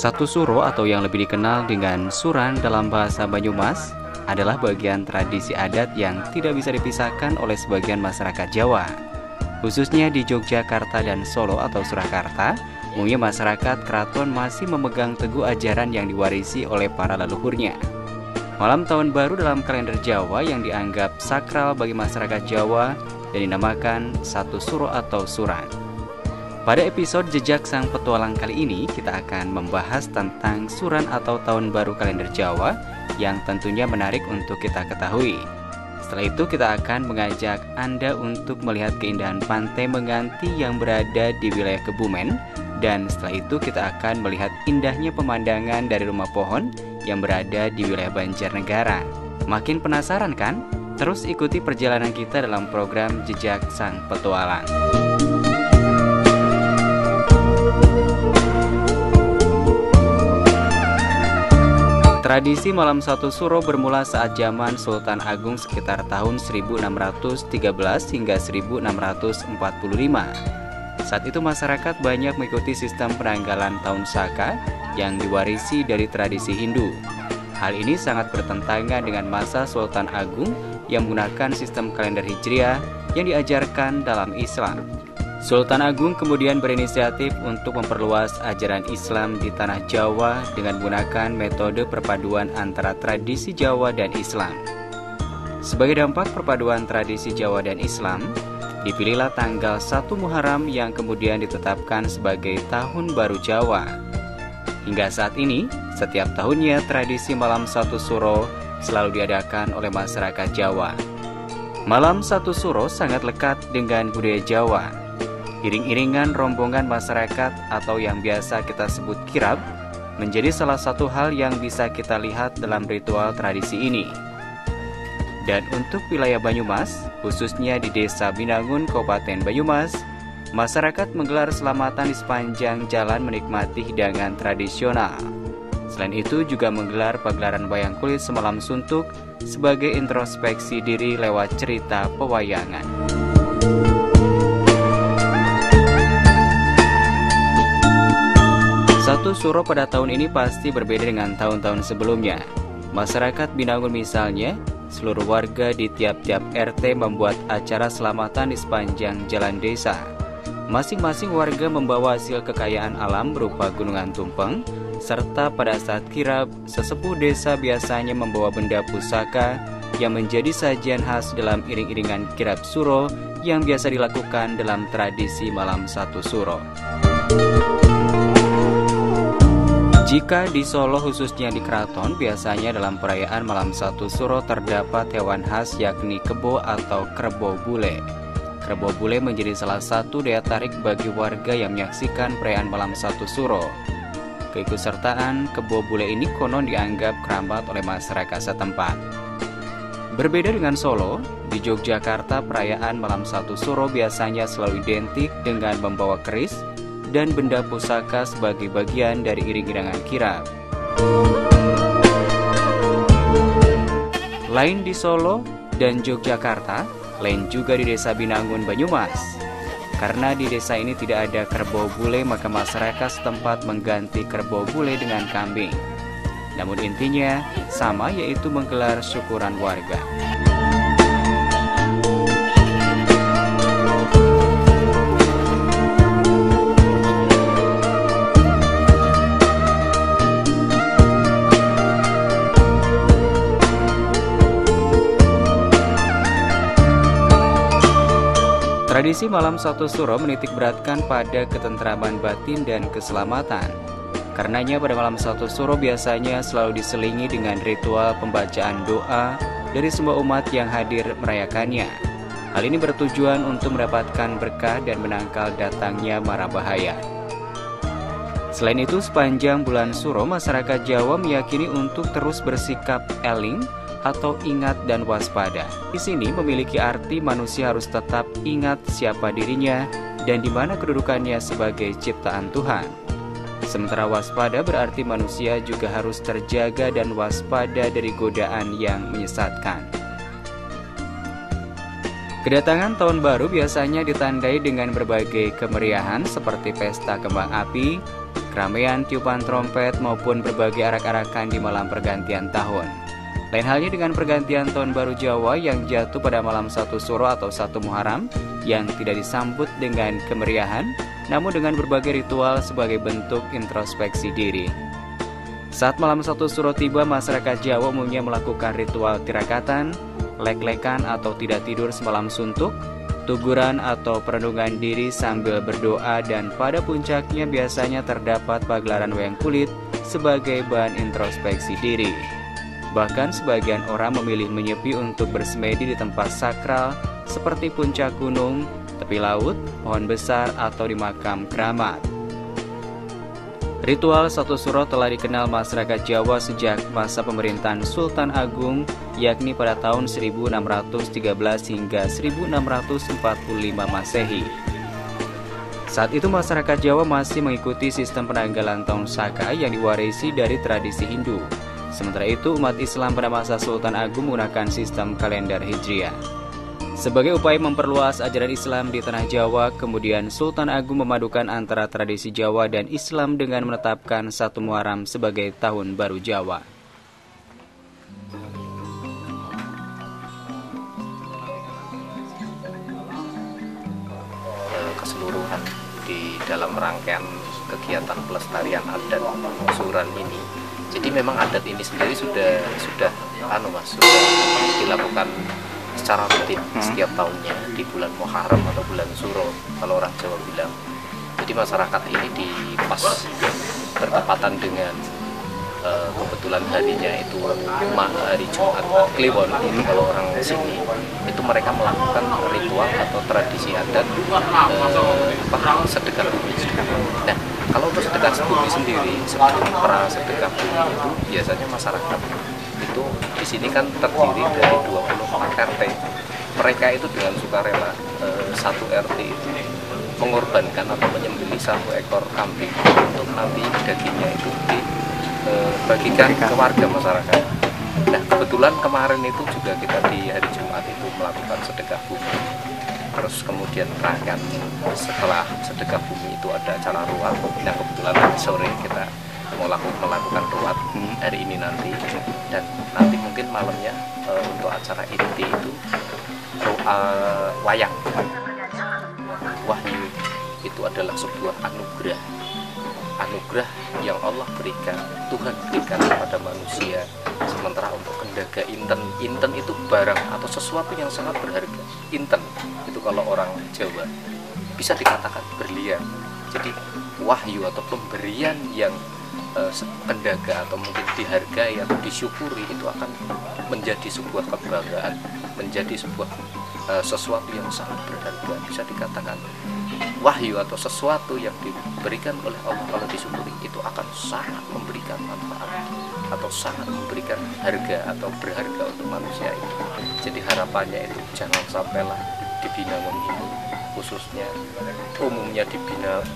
Satu suro atau yang lebih dikenal dengan suran dalam bahasa Banyumas adalah bagian tradisi adat yang tidak bisa dipisahkan oleh sebagian masyarakat Jawa. Khususnya di Yogyakarta dan Solo atau Surakarta, umumnya masyarakat keraton masih memegang teguh ajaran yang diwarisi oleh para leluhurnya. Malam Tahun Baru dalam kalender Jawa yang dianggap sakral bagi masyarakat Jawa dan dinamakan satu suro atau suran. Pada episode Jejak Sang Petualang kali ini, kita akan membahas tentang suran atau Tahun Baru kalender Jawa yang tentunya menarik untuk kita ketahui. Setelah itu kita akan mengajak Anda untuk melihat keindahan pantai Menganti yang berada di wilayah Kebumen. Dan setelah itu kita akan melihat indahnya pemandangan dari rumah pohon yang berada di wilayah Banjarnegara. Makin penasaran kan? Terus ikuti perjalanan kita dalam program Jejak Sang Petualang. Tradisi malam satu suro bermula saat zaman Sultan Agung sekitar tahun 1613 hingga 1645. Saat itu masyarakat banyak mengikuti sistem penanggalan tahun Saka yang diwarisi dari tradisi Hindu. Hal ini sangat bertentangan dengan masa Sultan Agung yang menggunakan sistem kalender Hijriah yang diajarkan dalam Islam. Sultan Agung kemudian berinisiatif untuk memperluas ajaran Islam di tanah Jawa dengan menggunakan metode perpaduan antara tradisi Jawa dan Islam. Sebagai dampak perpaduan tradisi Jawa dan Islam, dipilihlah tanggal 1 Muharram yang kemudian ditetapkan sebagai Tahun Baru Jawa. Hingga saat ini, setiap tahunnya tradisi malam satu suro selalu diadakan oleh masyarakat Jawa. Malam satu suro sangat lekat dengan budaya Jawa. Iring-iringan rombongan masyarakat atau yang biasa kita sebut kirab menjadi salah satu hal yang bisa kita lihat dalam ritual tradisi ini. Dan untuk wilayah Banyumas, khususnya di Desa Binangun, Kabupaten Banyumas, masyarakat menggelar selamatan di sepanjang jalan menikmati hidangan tradisional. Selain itu juga menggelar pagelaran wayang kulit semalam suntuk sebagai introspeksi diri lewat cerita pewayangan. Satu suro pada tahun ini pasti berbeda dengan tahun-tahun sebelumnya. Masyarakat Binangun misalnya, seluruh warga di tiap-tiap RT membuat acara selamatan di sepanjang jalan desa. Masing-masing warga membawa hasil kekayaan alam berupa gunungan tumpeng, serta pada saat kirab, sesepuh desa biasanya membawa benda pusaka yang menjadi sajian khas dalam iring-iringan kirab suro yang biasa dilakukan dalam tradisi malam satu suro. Jika di Solo khususnya di Keraton, biasanya dalam perayaan malam satu suro terdapat hewan khas yakni kebo atau kerbau bule. Kerbau bule menjadi salah satu daya tarik bagi warga yang menyaksikan perayaan malam satu suro. Keikutsertaan kebo bule ini konon dianggap keramat oleh masyarakat setempat. Berbeda dengan Solo, di Yogyakarta perayaan malam satu suro biasanya selalu identik dengan membawa keris dan benda pusaka sebagai bagian dari iring-iringan kirab. Lain di Solo dan Yogyakarta, lain juga di Desa Binangun, Banyumas. Karena di desa ini tidak ada kerbau bule, maka masyarakat setempat mengganti kerbau bule dengan kambing. Namun intinya sama, yaitu menggelar syukuran warga. Tradisi malam satu suro menitik beratkan pada ketentraman batin dan keselamatan. Karenanya pada malam satu suro biasanya selalu diselingi dengan ritual pembacaan doa dari semua umat yang hadir merayakannya. Hal ini bertujuan untuk mendapatkan berkah dan menangkal datangnya mara bahaya. Selain itu, sepanjang bulan suro masyarakat Jawa meyakini untuk terus bersikap eling atau ingat dan waspada. Di sini memiliki arti manusia harus tetap ingat siapa dirinya dan di mana kedudukannya sebagai ciptaan Tuhan. Sementara waspada berarti manusia juga harus terjaga dan waspada dari godaan yang menyesatkan. Kedatangan tahun baru biasanya ditandai dengan berbagai kemeriahan seperti pesta kembang api, keramaian tiupan trompet maupun berbagai arak-arakan di malam pergantian tahun. Lain halnya dengan pergantian tahun baru Jawa yang jatuh pada malam 1 Suro atau 1 Muharram yang tidak disambut dengan kemeriahan, namun dengan berbagai ritual sebagai bentuk introspeksi diri. Saat malam 1 Suro tiba, masyarakat Jawa umumnya melakukan ritual tirakatan, lek-lekan atau tidak tidur semalam suntuk, tuguran atau perenungan diri sambil berdoa, dan pada puncaknya biasanya terdapat pagelaran wayang kulit sebagai bahan introspeksi diri. Bahkan sebagian orang memilih menyepi untuk bersemedi di tempat sakral seperti puncak gunung, tepi laut, pohon besar, atau di makam keramat. Ritual 1 Suro telah dikenal masyarakat Jawa sejak masa pemerintahan Sultan Agung, yakni pada tahun 1613 hingga 1645 Masehi. Saat itu masyarakat Jawa masih mengikuti sistem penanggalan tahun Saka yang diwarisi dari tradisi Hindu. Sementara itu, umat Islam pada masa Sultan Agung menggunakan sistem kalender Hijriah. Sebagai upaya memperluas ajaran Islam di tanah Jawa, kemudian Sultan Agung memadukan antara tradisi Jawa dan Islam dengan menetapkan 1 Muharram sebagai Tahun Baru Jawa. Keseluruhan di dalam rangkaian kegiatan pelestarian adat Suran ini. Jadi memang adat ini sendiri sudah dilakukan secara rutin setiap tahunnya di bulan Muharram atau bulan Suro kalau orang Jawa bilang. Jadi masyarakat ini di pas bertepatan dengan kebetulan harinya itu hari Jumat Kliwon, itu kalau orang sini itu mereka melakukan ritual atau tradisi adat sedekah bumi. Nah, kalau untuk sedekah bumi sendiri, sebelum sedekah bumi itu biasanya masyarakat itu di sini kan terdiri dari 24 RT. Mereka itu dengan sukarela satu RT itu mengorbankan atau menyembelih 1 ekor kambing untuk nanti dagingnya itu dibagikan ke warga masyarakat. Nah, kebetulan kemarin itu juga kita di hari Jumat itu melakukan sedekah bumi. Terus kemudian rangkaian setelah sedekah bumi itu ada acara ruat. Nah, kebetulan tadi sore kita melakukan ruat hari ini nanti, dan nanti mungkin malamnya untuk acara inti itu wayang. Wahyu itu adalah sebuah anugerah yang Allah berikan, Tuhan berikan kepada manusia. Sementara untuk kendaga inten itu barang atau sesuatu yang sangat berharga. Inten itu kalau orang Jawa bisa dikatakan berlian. Jadi wahyu atau pemberian yang kendaga atau mungkin dihargai atau disyukuri itu akan menjadi sebuah kebanggaan, menjadi sebuah sesuatu yang sangat berharga. Bisa dikatakan wahyu atau sesuatu yang diberikan oleh Allah kalau disyukuri itu akan sangat memberikan manfaat atau sangat memberikan harga atau berharga untuk manusia ini. Jadi harapannya itu jangan sampailah di Binangun ini, khususnya umumnya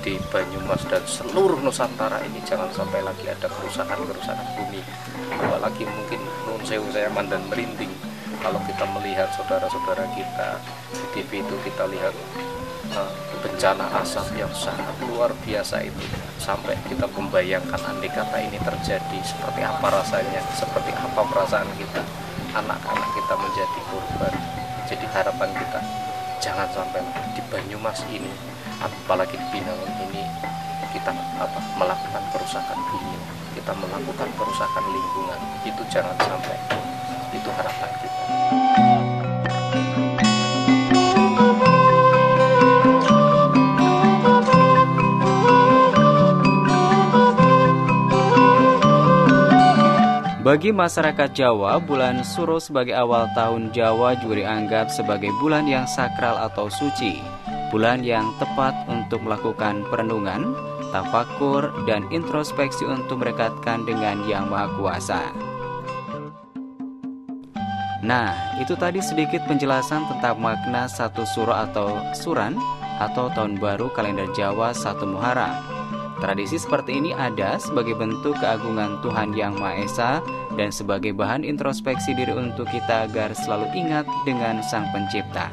di Banyumas dan seluruh Nusantara ini, jangan sampai lagi ada kerusakan bumi. Apalagi mungkin nun sewu saya mandan merinding kalau kita melihat saudara-saudara kita di TV itu, kita lihat bencana asap yang sangat luar biasa itu, sampai kita membayangkan andai kata ini terjadi seperti apa rasanya, seperti apa perasaan kita, anak-anak kita menjadi korban. Jadi harapan kita jangan sampai di Banyumas ini, apalagi di Binangun ini, kita melakukan kerusakan bumi, kita melakukan kerusakan lingkungan. Itu jangan sampai. Itu harapan kita. Bagi masyarakat Jawa, bulan Suro sebagai awal tahun Jawa juga dianggap sebagai bulan yang sakral atau suci, bulan yang tepat untuk melakukan perenungan, tafakur, dan introspeksi untuk mendekatkan dengan Yang Maha Kuasa. Nah, itu tadi sedikit penjelasan tentang makna 1 Suro atau Suran atau Tahun Baru kalender Jawa 1 Muharram. Tradisi seperti ini ada sebagai bentuk keagungan Tuhan Yang Maha Esa dan sebagai bahan introspeksi diri untuk kita agar selalu ingat dengan Sang Pencipta.